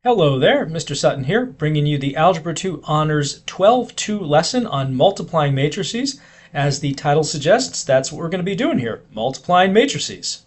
Hello there, Mr. Sutton here, bringing you the Algebra 2 Honors 12-2 lesson on multiplying matrices. As the title suggests, that's what we're going to be doing here, multiplying matrices.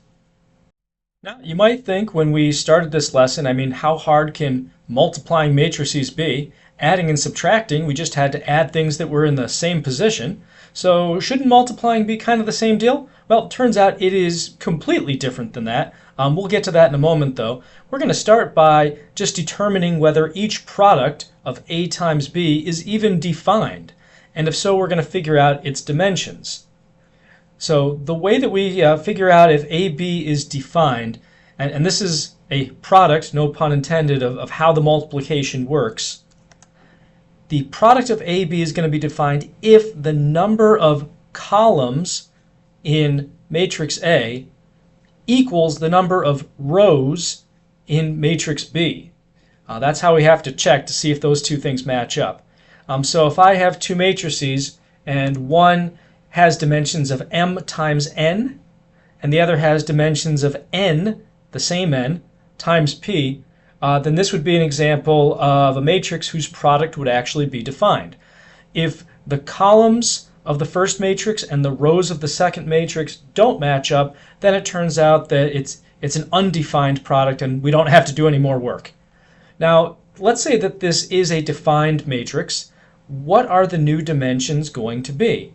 Now, you might think when we started this lesson, how hard can multiplying matrices be? Adding and subtracting, we just had to add things that were in the same position. So shouldn't multiplying be kind of the same deal? Well, it turns out it is completely different than that. We'll get to that in a moment, though. We're going to start by just determining whether each product of A times B is even defined. And if so, we're going to figure out its dimensions. So the way that we figure out if AB is defined, and this is a product, no pun intended, of how the multiplication works. The product of AB is going to be defined if the number of columns in matrix A equals the number of rows in matrix B. That's how we have to check to see if those two things match up. So if I have two matrices and one has dimensions of m times n and the other has dimensions of n, the same n, times p, then this would be an example of a matrix whose product would actually be defined. If the columns of the first matrix and the rows of the second matrix don't match up, then it turns out that it's an undefined product and we don't have to do any more work. Now, let's say that this is a defined matrix. What are the new dimensions going to be?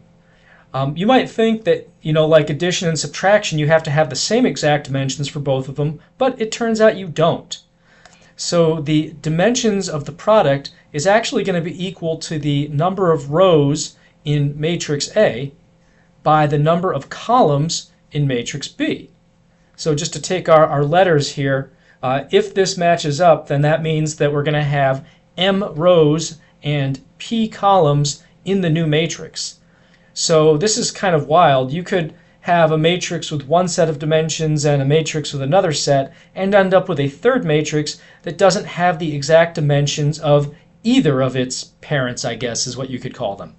You might think that, like addition and subtraction, you have to have the same exact dimensions for both of them, but it turns out you don't. So the dimensions of the product is actually going to be equal to the number of rows in matrix A by the number of columns in matrix B. So just to take our letters here, if this matches up, then that means that we're going to have m rows and p columns in the new matrix. So this is kind of wild. You could have a matrix with one set of dimensions and a matrix with another set and end up with a third matrix that doesn't have the exact dimensions of either of its parents, I guess is what you could call them.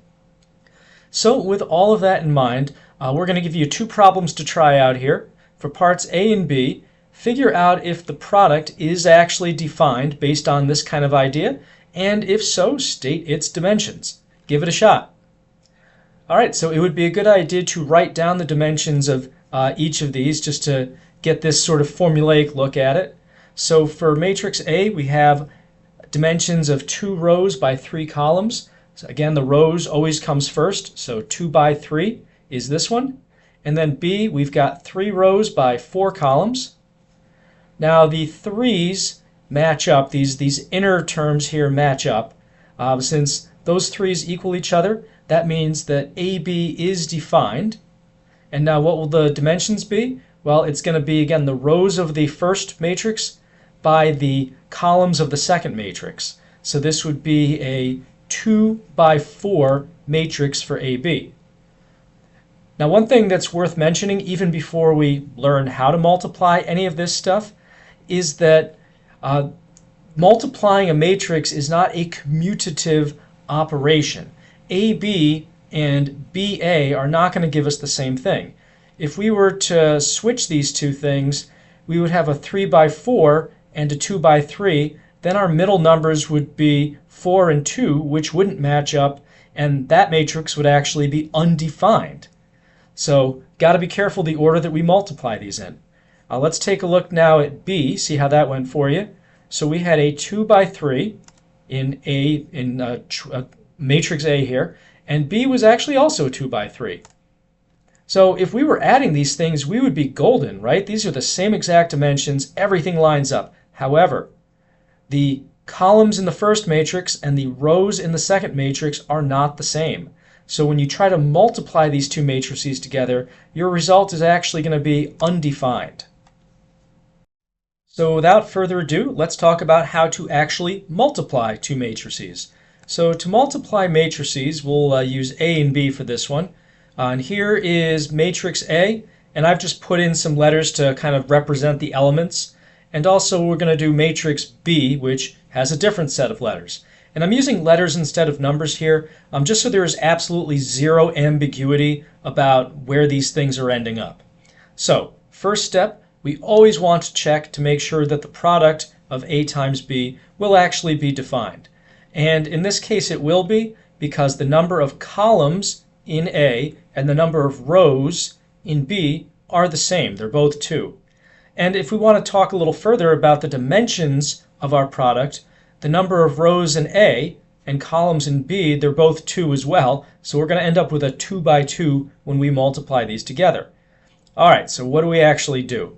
So with all of that in mind, we're going to give you two problems to try out here. For parts A and B, figure out if the product is actually defined based on this kind of idea, and if so, state its dimensions. Give it a shot. Alright, so it would be a good idea to write down the dimensions of each of these just to get this sort of formulaic look at it. So for matrix A, we have dimensions of 2 rows by 3 columns. So again, the rows always comes first, so 2 by 3 is this one. And then B, we've got 3 rows by 4 columns. Now the 3's match up, these inner terms here match up. Since those 3's equal each other, that means that AB is defined. And now what will the dimensions be? Well, it's going to be, again, the rows of the first matrix by the columns of the second matrix. So this would be a 2 by 4 matrix for AB. Now, one thing that's worth mentioning, even before we learn how to multiply any of this stuff, is that multiplying a matrix is not a commutative operation. AB and BA are not going to give us the same thing. If we were to switch these two things, we would have a 3 by 4 and a 2 by 3. Then our middle numbers would be 4 and 2, which wouldn't match up, and that matrix would actually be undefined. So, got to be careful the order that we multiply these in. Let's take a look now at B, see how that went for you. So we had a 2 by 3 in matrix A here, and B was actually also 2 by 3. So if we were adding these things, we would be golden, right? These are the same exact dimensions, everything lines up. However, the columns in the first matrix and the rows in the second matrix are not the same. So when you try to multiply these two matrices together, your result is actually going to be undefined. So without further ado, let's talk about how to actually multiply two matrices. So to multiply matrices, we'll use A and B for this one. And here is matrix A, and I've just put in some letters to kind of represent the elements. And also we're going to do matrix B, which has a different set of letters. And I'm using letters instead of numbers here, just so there is absolutely zero ambiguity about where these things are ending up. So, first step, we always want to check to make sure that the product of A times B will actually be defined. And in this case it will be, because the number of columns in A and the number of rows in B are the same. They're both 2. And if we want to talk a little further about the dimensions of our product, the number of rows in A and columns in B, they're both 2 as well. So we're going to end up with a 2 by 2 when we multiply these together. All right, so what do we actually do?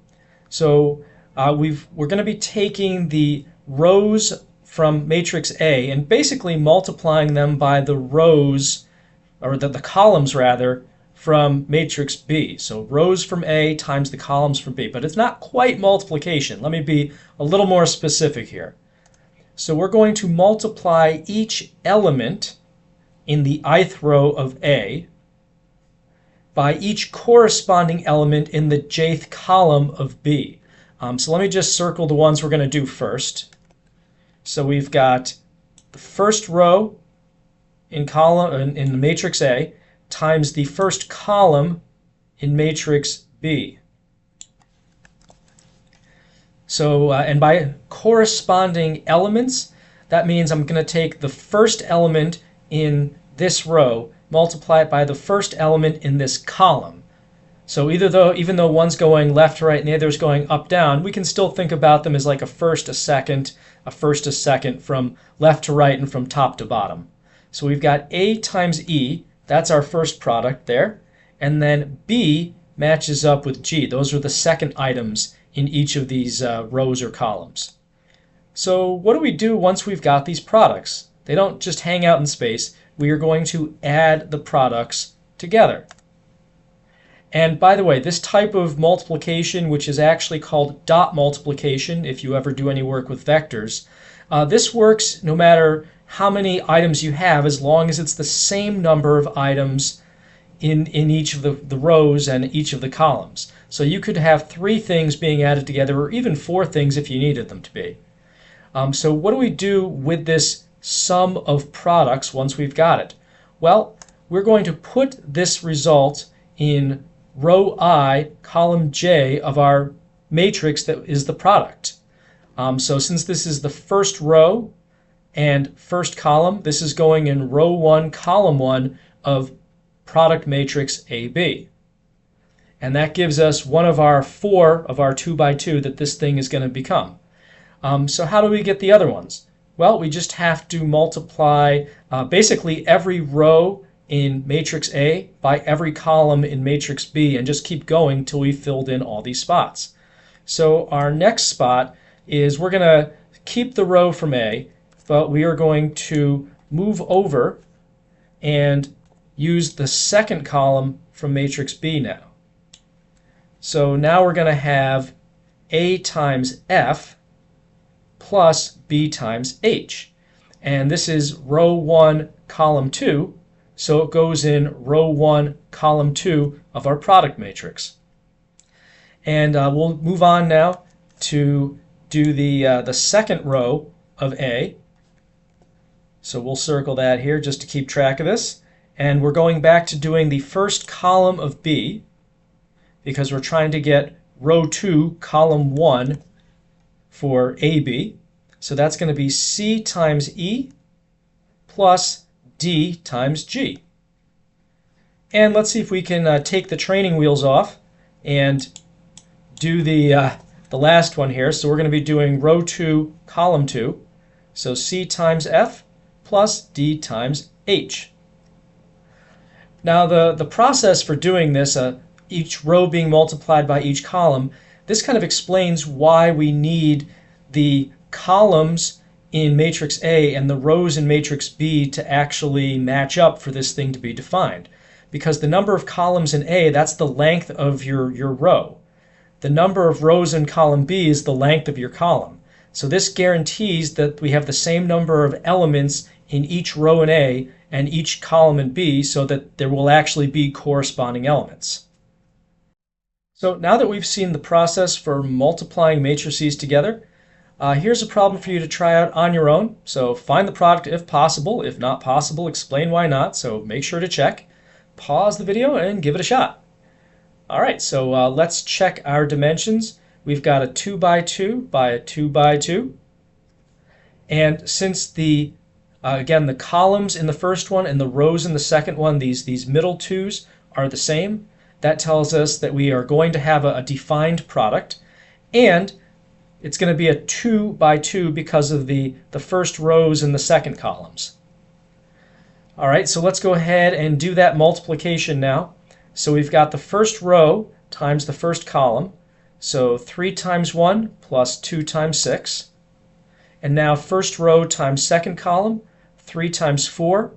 So we're going to be taking the rows from matrix A and basically multiplying them by the rows, or the columns rather, from matrix B. So rows from A times the columns from B. But it's not quite multiplication. Let me be a little more specific here. So we're going to multiply each element in the ith row of A by each corresponding element in the jth column of B. So let me just circle the ones we're going to do first. So we've got the first row in the matrix A times the first column in matrix B. So, and by corresponding elements, that means I'm going to take the first element in this row, multiply it by the first element in this column. So even though one's going left to right and the other's going up down, we can still think about them as like a first, a second from left to right and from top to bottom. So we've got A times E, that's our first product there, and then B matches up with G. Those are the second items in each of these rows or columns. So what do we do once we've got these products? They don't just hang out in space. We are going to add the products together. And by the way, this type of multiplication, which is actually called dot multiplication, if you ever do any work with vectors, this works no matter how many items you have, as long as it's the same number of items in each of the rows and each of the columns. So you could have 3 things being added together, or even 4 things if you needed them to be. So what do we do with this sum of products once we've got it? Well, we're going to put this result in row I, column J of our matrix that is the product. So since this is the first row and first column, this is going in row 1, column 1 of product matrix AB. And that gives us one of our 4 of our 2 by 2 that this thing is going to become. So how do we get the other ones? Well, we just have to multiply basically every row in matrix A by every column in matrix B and just keep going till we've filled in all these spots. So our next spot is we're going to keep the row from A, but we are going to move over and use the second column from matrix B now. So now we're going to have A times F plus B times H. And this is row 1, column 2, so it goes in row 1, column 2 of our product matrix. And we'll move on now to do the second row of A. So we'll circle that here just to keep track of this. And we're going back to doing the first column of B, because we're trying to get row 2, column 1 for AB. So that's going to be C times E plus D times G. And let's see if we can take the training wheels off and do the last one here. So we're going to be doing row 2, column 2. So C times F plus D times H. Now the process for doing this, each row being multiplied by each column, this kind of explains why we need the columns in matrix A and the rows in matrix B to actually match up for this thing to be defined. Because the number of columns in A, that's the length of your row. The number of rows in column B is the length of your column. So this guarantees that we have the same number of elements in each row in A and each column in B, so that there will actually be corresponding elements. So now that we've seen the process for multiplying matrices together, here's a problem for you to try out on your own. So find the product if possible. If not possible, explain why not. So make sure to check. Pause the video and give it a shot. All right, so let's check our dimensions. we've got a 2 by 2 by a 2 by 2. And since again, the columns in the first one and the rows in the second one, these middle twos are the same, that tells us that we are going to have a defined product. And it's going to be a 2 by 2 because of the first rows in the second columns. All right, so let's go ahead and do that multiplication now. So we've got the first row times the first column. So 3 times 1 plus 2 times 6. And now first row times second column, 3 times 4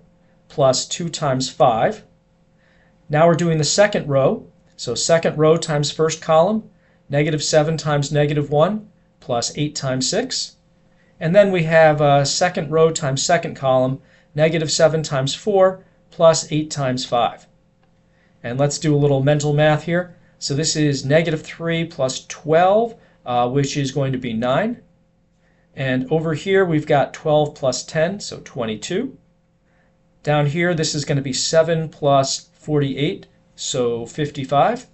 plus 2 times 5. Now we're doing the second row. So second row times first column, negative 7 times negative 1 plus 8 times 6. And then we have second row times second column, negative 7 times 4 plus 8 times 5. And let's do a little mental math here. So this is negative 3 plus 12, which is going to be 9. And over here we've got 12 plus 10, so 22. Down here this is going to be 7 plus 48, so 55.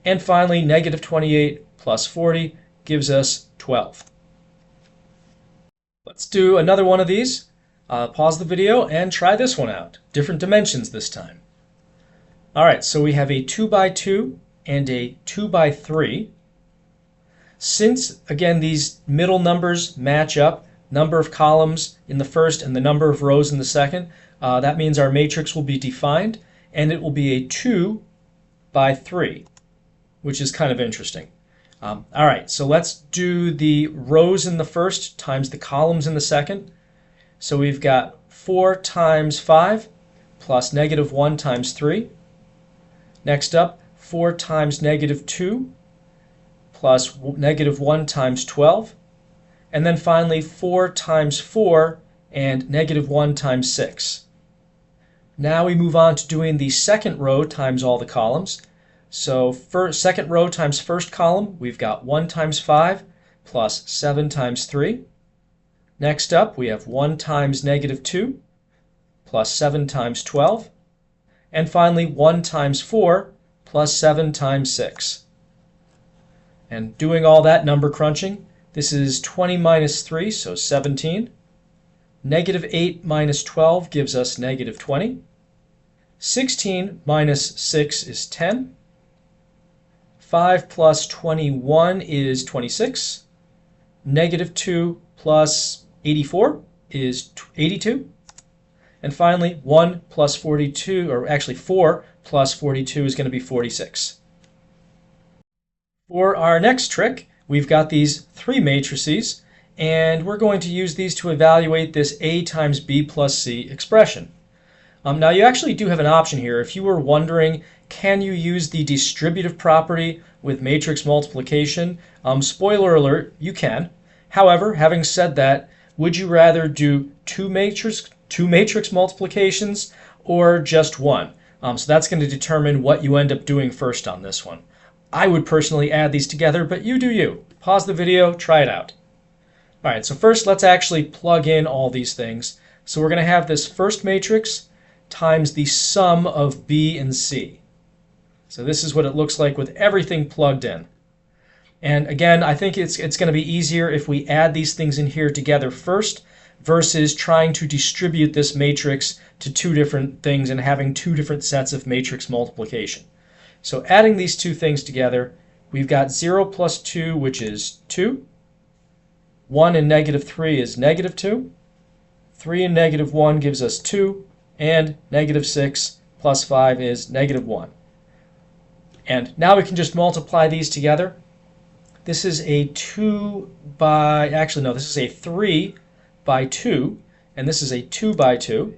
And finally negative 28 plus 40 gives us 12. Let's do another one of these. Pause the video and try this one out. Different dimensions this time. Alright, so we have a 2 by 2 and a 2 by 3. Since, again, these middle numbers match up, number of columns in the first and the number of rows in the second, that means our matrix will be defined, and it will be a 2 by 3, which is kind of interesting. Alright, so let's do the rows in the first times the columns in the second. So we've got 4 times 5 plus negative 1 times 3. Next up, 4 times negative 2 plus negative 1 times 12. And then finally 4 times 4 and negative 1 times 6. Now we move on to doing the second row times all the columns. So second row times first column, we've got 1 times 5 plus 7 times 3. Next up, we have 1 times negative 2 plus 7 times 12. And finally, 1 times 4 plus 7 times 6. And doing all that number crunching, this is 20 minus 3, so 17. Negative 8 minus 12 gives us negative 20. 16 minus 6 is 10. 5 plus 21 is 26. Negative 2 plus 84 is 82. And finally, 1 plus 42, or actually 4 plus 42 is going to be 46. For our next trick, we've got these 3 matrices, and we're going to use these to evaluate this A times B plus C expression. Now you actually do have an option here. If you were wondering, can you use the distributive property with matrix multiplication? Spoiler alert, you can. However, having said that, would you rather do two matrix multiplications or just one? So that's going to determine what you end up doing first on this one. I would personally add these together, but you do you. Pause the video, try it out. Alright, so first let's actually plug in all these things. So we're going to have this first matrix times the sum of B and C. So this is what it looks like with everything plugged in. And again, I think it's going to be easier if we add these things in here together first versus trying to distribute this matrix to 2 different things and having 2 different sets of matrix multiplication. So adding these 2 things together, we've got 0 plus 2, which is 2. 1 and negative 3 is negative 2. 3 and negative 1 gives us 2. And negative 6 plus 5 is negative 1. And now we can just multiply these together. This is a 2 by, actually no, this is a 3 by 2, and this is a 2 by 2.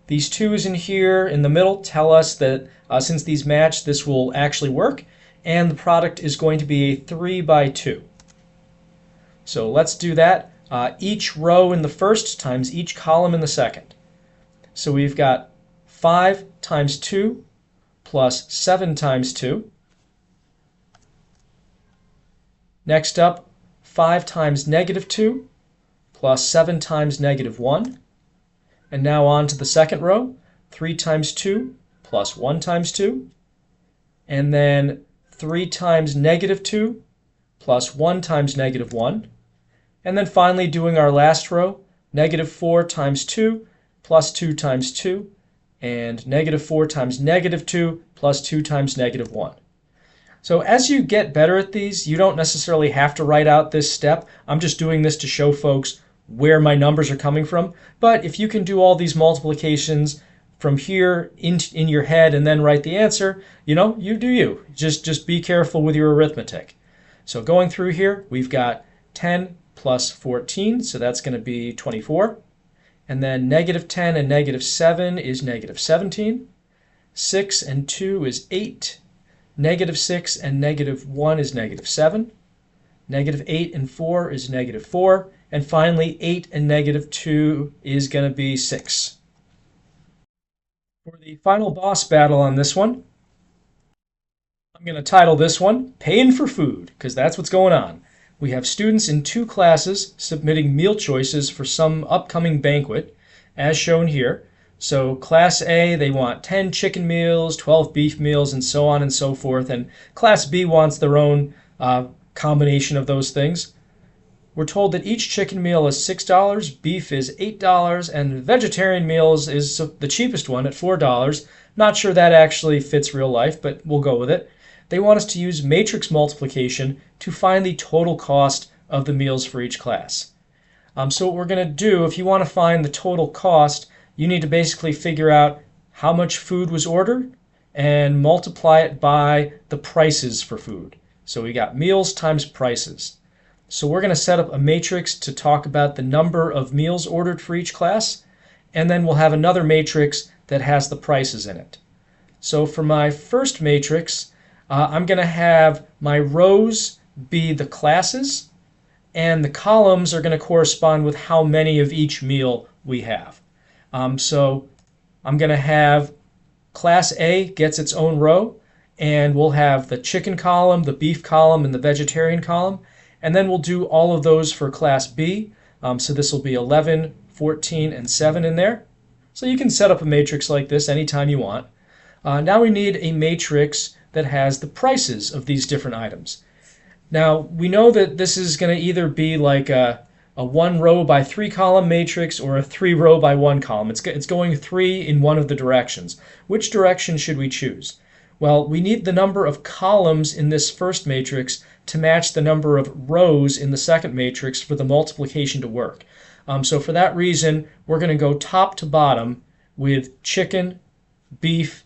These 2's in here in the middle tell us that since these match, this will actually work, and the product is going to be a 3 by 2. So let's do that. Each row in the first times each column in the second. So we've got 5 times 2 plus 7 times 2. Next up, 5 times negative 2 plus 7 times negative 1. And now on to the second row, 3 times 2 plus 1 times 2. And then 3 times negative 2 plus 1 times negative 1. And then finally doing our last row, negative 4 times 2 plus 2 times 2, and negative 4 times negative 2 plus 2 times negative 1. So as you get better at these, you don't necessarily have to write out this step. I'm just doing this to show folks where my numbers are coming from. But if you can do all these multiplications from here in your head and then write the answer, you do you. Just be careful with your arithmetic. So going through here, we've got 10 plus 14, so that's going to be 24. And then negative 10 and negative 7 is negative 17. 6 and 2 is 8. Negative 6 and negative 1 is negative 7. Negative 8 and 4 is negative 4. And finally, 8 and negative 2 is going to be 6. For the final boss battle on this one, I'm going to title this one Paying for Food, because that's what's going on. We have students in 2 classes submitting meal choices for some upcoming banquet, as shown here. So Class A, they want 10 chicken meals, 12 beef meals, and so on and so forth. And Class B wants their own combination of those things. We're told that each chicken meal is $6, beef is $8, and vegetarian meals is the cheapest one at $4. Not sure that actually fits real life, but we'll go with it. They want us to use matrix multiplication to find the total cost of the meals for each class. So what we're going to do, if you want to find the total cost, you need to basically figure out how much food was ordered and multiply it by the prices for food. So we got meals times prices. So we're going to set up a matrix to talk about the number of meals ordered for each class, and then we'll have another matrix that has the prices in it. So for my first matrix, I'm going to have my rows be the classes, and the columns are going to correspond with how many of each meal we have. So I'm going to have Class A gets its own row, and we'll have the chicken column, the beef column, and the vegetarian column. And then we'll do all of those for Class B. So this will be 11, 14, and 7 in there. So you can set up a matrix like this anytime you want. Now we need a matrix that has the prices of these different items. Now we know that this is going to either be like a 1 row by 3 column matrix or a 3 row by 1 column. It's going 3 in one of the directions. Which direction should we choose? Well, we need the number of columns in this first matrix to match the number of rows in the second matrix for the multiplication to work. So for that reason, we're going to go top to bottom with chicken, beef,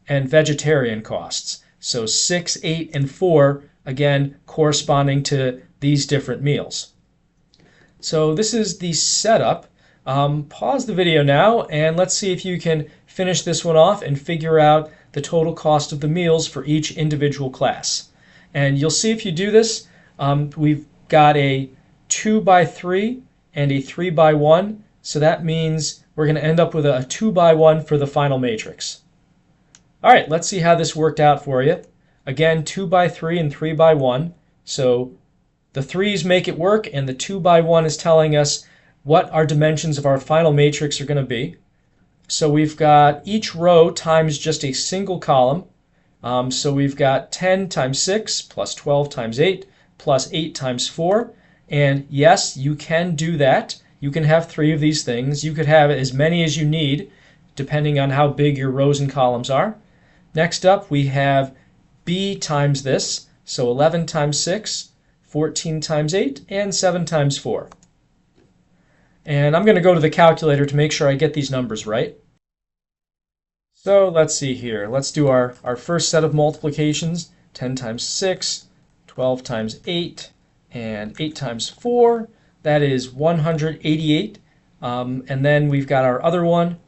and vegetarian costs. So 6, 8, and 4, again, corresponding to these different meals. So this is the setup. Pause the video now and let's see if you can finish this one off and figure out the total cost of the meals for each individual class. And you'll see if you do this, we've got a 2 by 3 and a 3 by 1. So that means we're going to end up with a 2 by 1 for the final matrix. All right, let's see how this worked out for you. Again, 2 by 3 and 3 by 1. So the 3's make it work, and the 2 by 1 is telling us what our dimensions of our final matrix are going to be. So we've got each row times just a single column. So we've got 10 times 6 plus 12 times 8 plus 8 times 4. And yes, you can do that. You can have 3 of these things. You could have as many as you need, depending on how big your rows and columns are. Next up, we have B times this. So 11 times 6, 14 times 8, and 7 times 4. And I'm going to go to the calculator to make sure I get these numbers right. So let's see here. Let's do our first set of multiplications. 10 times 6, 12 times 8, and 8 times 4. That is 188. And then we've got our other one.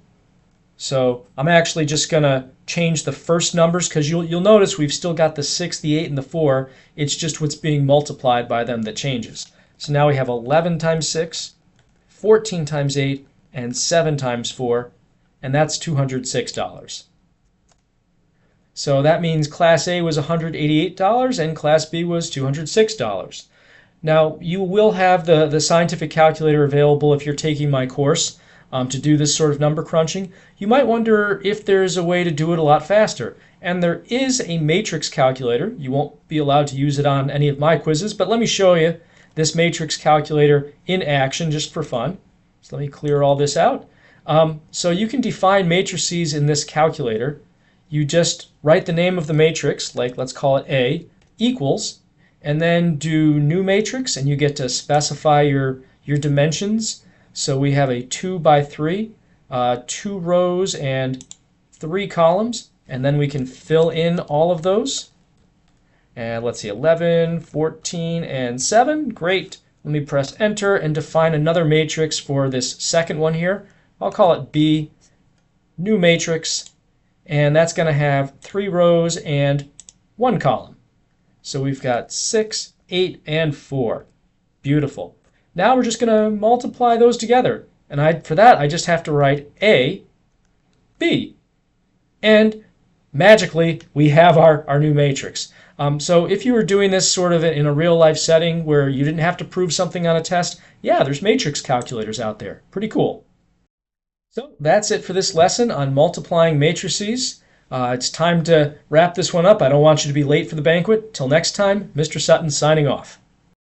So I'm actually just going to change the first numbers because you'll notice we've still got the 6, the 8, and the 4. It's just what's being multiplied by them that changes. So now we have 11 times 6, 14 times 8, and 7 times 4, and that's $206. So that means Class A was $188 and Class B was $206. Now, you will have the scientific calculator available if you're taking my course to do this sort of number crunching. You might wonder if there's a way to do it a lot faster. And there is a matrix calculator. You won't be allowed to use it on any of my quizzes, but let me show you this matrix calculator in action just for fun. So let me clear all this out. So you can define matrices in this calculator. You just write the name of the matrix, like let's call it A, equals, and then do new matrix, and you get to specify your dimensions. So we have a 2 by 3, 2 rows and 3 columns, and then we can fill in all of those. And let's see, 11, 14, and 7. Great. Let me press enter and define another matrix for this second one here. I'll call it B, new matrix, and that's going to have 3 rows and 1 column. So we've got 6, 8, and 4. Beautiful. Now we're just going to multiply those together. And for that, I just have to write A, B. And magically, we have our new matrix. So if you were doing this sort of in a real-life setting where you didn't have to prove something on a test, yeah, there's matrix calculators out there. Pretty cool. So that's it for this lesson on multiplying matrices. It's time to wrap this one up. I don't want you to be late for the banquet. Till next time, Mr. Sutton signing off.